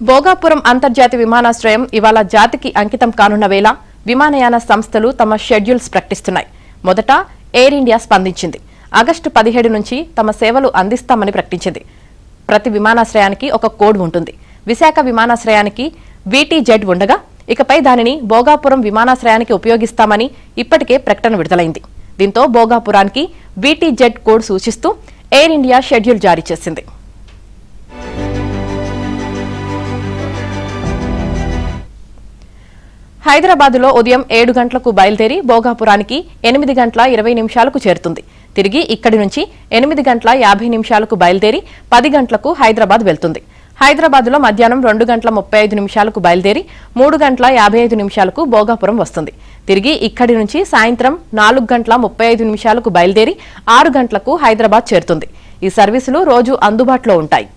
భోగాపురం అంతర్జాతీయ విమానాశ్రయం ఇవాళ జాతికి అంకితం కానున్న వేళ విమానయాన సంస్థలు తమ షెడ్యూల్స్ ప్రకటిస్తున్నాయి. మొదట ఎయిర్ ఇండియా స్పందించింది. ఆగస్టు 17 నుంచి తమ సేవలు అందిస్తామని ప్రకటించింది. ప్రతి విమానాశ్రయానికి ఒక కోడ్ ఉంటుంది. విశాఖ విమానాశ్రయానికి VTZ ఉండగా ఇకపై దానిని భోగాపురం విమానాశ్రయానికి ఉపయోగిస్తామని ఇప్పటికే ప్రకటన విడుదలైంది. దీంతో భోగాపురానికి VTZ కోడ్ సూచిస్తూ ఎయిర్ ఇండియా షెడ్యూల్ జారీ చేసింది. హైదరాబాద్లో ఉదయం 7 గంటలకు బయలుదేరి భోగాపురానికి 8 గంటల 20 నిమిషాలకు చేరుతుంది. తిరిగి ఇక్కడి నుంచి 8 గంటల 50 నిమిషాలకు బయలుదేరి 10 గంటలకు హైదరాబాద్ వెళ్తుంది. హైదరాబాద్లో మధ్యాహ్నం 2 గంటల 35 నిమిషాలకు బయలుదేరి 3 గంటల 55 నిమిషాలకు భోగాపురం వస్తుంది. తిరిగి ఇక్కడి నుంచి సాయంత్రం 4 గంటల 35 నిమిషాలకు బయలుదేరి 6 గంటలకు హైదరాబాద్ చేరుతుంది. ఈ సర్వీసులు రోజు అందుబాటులో ఉంటాయి.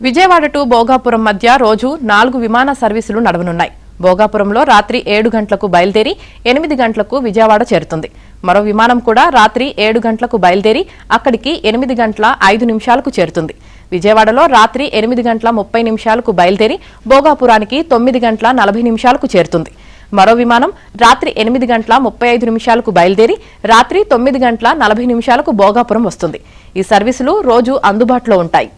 విజయవాడ టు భోగాపురం మధ్య రోజు 4 విమాన సర్వీసులు నడవనున్నాయి. భోగాపురంలో రాత్రి 7 గంటలకు బయలుదేరి 8 గంటలకు విజయవాడ చేరుతుంది. మరో విమానం కూడా రాత్రి 7 గంటలకు బయలుదేరి అక్కడికి 8 గంటల 5 నిమిషాలకు చేరుతుంది. విజయవాడలో రాత్రి 8 గంటల 30 నిమిషాలకు బయలుదేరి భోగాపురానికి 9 గంటల 40 నిమిషాలకు చేరుతుంది. మరో విమానం రాత్రి 8 గంటల 35 నిమిషాలకు బయలుదేరి రాత్రి 9 గంటల 40 నిమిషాలకు భోగాపురం వస్తుంది. ఈ సర్వీసులు రోజు అందుబాటులో ఉంటాయి.